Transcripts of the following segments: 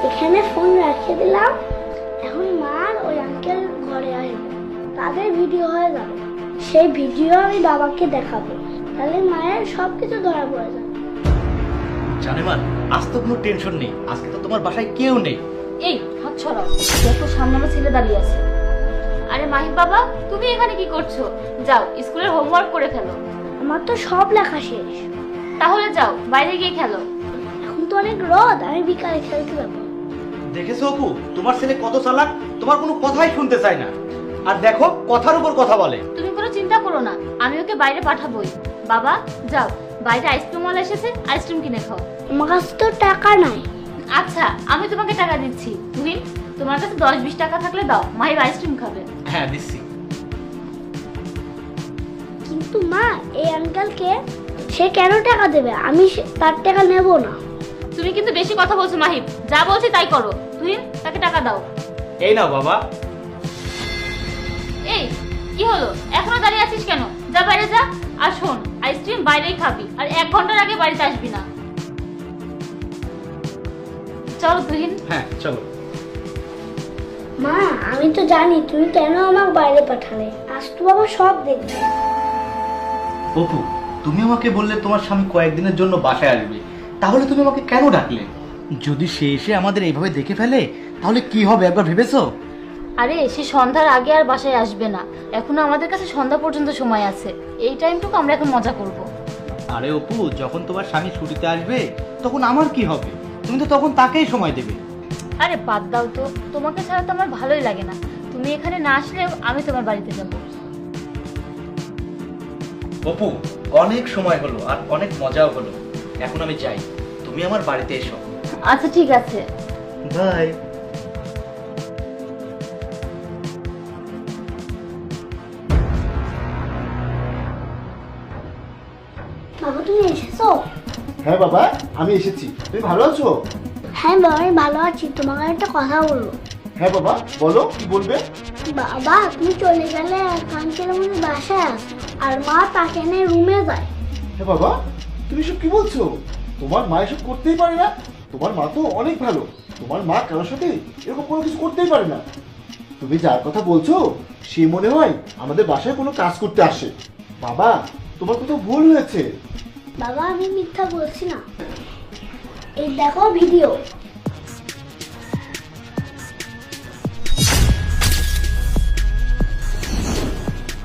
এখানে ফোন রেখে দিলাম। এখন মা আর ওই আঙ্কেল ঘরে আসবে, তাদের ভিডিও হয়ে যাবে। সেই ভিডিও আমি বাবাকে দেখাবো, তাহলে মায়ের সবকিছু ধরা পড়ে যাবে। জানেমান, আজ তো কোনো টেনশন নেই, আজকে তো তোমার বাসায় কেউ নেই। এই হাত ছড়াও, দেখো সামনে আমার ছেলে দাঁড়িয়ে আছে। আরে মাহিব বাবা, তুমি এখানে কি করছো? যাও স্কুলের হোমওয়ার্ক করে ফেলো। আমার তো সব লেখা শেষ। তাহলে যাও বাইরে গিয়ে খেলো। এখন তো অনেক রোদ, আমি বিকালে খেলতে যাবো। দেখেছো অপু, তোমার ছেলে কত চালাক, তোমার কোনো কথাই শুনতে চায় না। আর দেখো, কথার উপর কথা বলে। তুমি কোনো চিন্তা করো না, আমি ওকে বাইরে পাঠাবোই। বাবা যাও, বাইরে আইসক্রিম ওয়ালা এসেছে, আইসক্রিম কিনে খাও। আমার কাছে তো টাকা নাই। আচ্ছা আমি তোমাকে টাকা দিচ্ছি। তুমি তোমার কাছে 10-20 টাকা থাকলে দাও, মাহিব আইসক্রিম খাবে। হ্যাঁ দিচ্ছি। কিন্তু মা, এই আঙ্কেলকে সে কেন টাকা দেবে? আমি তার টাকা নেব না। তুমি কিন্তু বেশি কথা বলছো মাহিব, যা বলছি তাই করো। তুমি তাকে টাকা দাও। এই নাও বাবা। এই কি হলো, এখনো দাঁড়িয়ে আছিস কেন? যা বাইরে যা। আর শোন, আইসক্রিম বাইরেই খাবি, আর 1 ঘন্টার আগে বাড়িতে আসবি না। চলো তুহিন। হ্যাঁ চলো। মা, আমি তো জানি তুমি কেন আমাকে বাইরে পাঠালে। আজ তো বাবা সব দেখবে। অপু, তুমি আমাকে বললে তোমার স্বামী কয়েকদিনের জন্য বাসায় আসবে, তাহলে তুমি আমাকে কেন ডাকলে? যদি সে এসে আমাদের এইভাবে দেখে ফেলে, তাহলে কি হবে একবার ভেবেছো? আরে সে সন্ধ্যার আগে আর বাসায় আসবে না, এখনো আমাদের কাছে সন্ধ্যা পর্যন্ত সময় আছে। এই টাইমটুকু আমরা এখন মজা করব। আরে অপু, যখন তোমার স্বামী ছুটিতে আসবে তখন আমার কি হবে? তুমি তো তখন তাকেই সময় দেবে। আরে বাদ দাও তো, তোমাকে ছাড়া তো আমার ভালোই লাগে না। তুমি এখানে না আসলেও আমি তোমার বাড়িতে যাব। অপু, অনেক সময় হলো আর অনেক মজাও হলো, এখন আমি যাই, তুমি আমার বাড়িতে এসো। আচ্ছা ঠিক আছে। বাই। বাবা তুমি এসেছো? হ্যাঁ বাবা, আমি এসেছি। তুমি ভালো আছো? হ্যাঁ বাবা, আমি ভালো আছি। তোমাকে একটা কথা বলবো। হ্যাঁ বাবা, বলো কি বলবে। বাবা তুমি চলে গেলে আঙ্কেল আমাদের বাসায় আসে, আর মা তাকে নিয়ে রুমে যায়। হ্যাঁ বাবা, তুমি সব কি বলছো? তোমার মা এসব করতেই পারে না। তোমার মা তো অনেক ভালো। তোমার মা কারোর সাথে এরকম কোনো কিছু করতেই পারে না। তুমি যার কথা বলছো সে মনে হয় আমাদের বাসায় কোনো কাজ করতে আসে। বাবা, তোমার কোথাও ভুল হয়েছে। বাবা আমি মিথ্যা বলছি না, এই দেখো ভিডিও।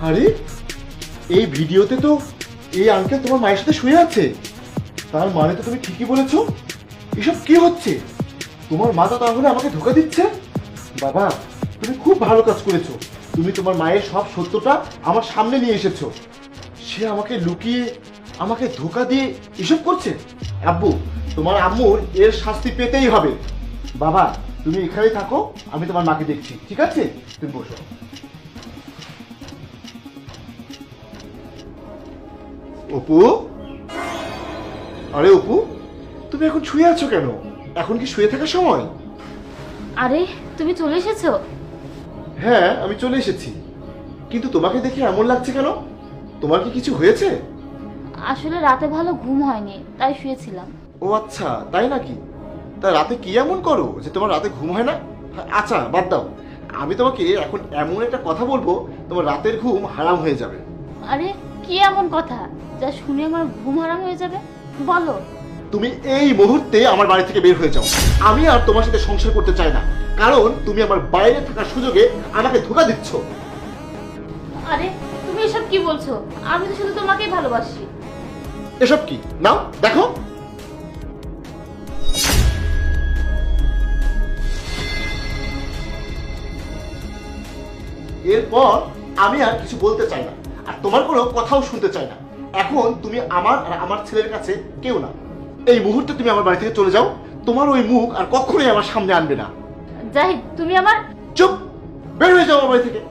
আরে এই ভিডিওতে তো এই আঙ্কেল তোমার মায়ের সাথে শুয়ে আছে। তার মানে তো তুমি ঠিকই বলেছো। এসব কি হচ্ছে? তোমার মা তো তাহলে আমাকে ধোকা দিচ্ছে। বাবা, তুমি খুব ভালো কাজ করেছো। তুমি তোমার মায়ের সব সত্যটা আমার সামনে নিয়ে এসেছো। সে আমাকে লুকিয়ে আমাকে ধোকা দিয়ে এসব করছে। আব্বু, তোমার আম্মুর এর শাস্তি পেতেই হবে। বাবা, তুমি এখানেই থাকো, আমি তোমার মাকে দেখছি, ঠিক আছে? তুমি বসো। অপু, আরে অপু, তুমি এখন শুয়ে আছো কেন? এখন কি শুয়ে থাকার সময়? আরে তুমি চলে এসেছো? হ্যাঁ, আমি চলে এসেছি। কিন্তু তোমাকে দেখে এমন লাগছে কেন? তোমার কি কিছু হয়েছে? আসলে রাতে ভালো ঘুম হয়নি, তাই শুয়েছিলাম। ও আচ্ছা, তাই নাকি? তা রাতে কি এমন করো যে তোমার রাতে ঘুম হয় না? আচ্ছা বাদ দাও, আমি তোমাকে এখন এমন একটা কথা বলবো, তোমার রাতের ঘুম হারাম হয়ে যাবে। আরে কি এমন কথা যা শুনে আমার ঘুম হারাম হয়ে যাবে? বলো। তুমি এই মুহূর্তে আমার বাড়ি থেকে বের হয়ে যাও। আমি আর তোমার সাথে সংসার করতে চাই না, কারণ তুমি আমার বাইরে থাকার সুযোগে আমাকে ধোকা দিচ্ছ। আরে তুমি এসব কি বলছো? আমি তো শুধু তোমাকেই ভালোবাসি। এসব কি? নাও দেখো। এরপর আমি আর কিছু বলতে চাই না, আর তোমার কোনো কথাও শুনতে চাই না। এখন তুমি আমার আর আমার ছেলের কাছে কেউ না। এই মুহূর্তে তুমি আমার বাড়ি থেকে চলে যাও। তোমার ওই মুখ আর কখনোই আমার সামনে আনবে না। জাহিদ তুমি আমার। চুপ, বের হয়ে যাও আমার বাড়ি থেকে।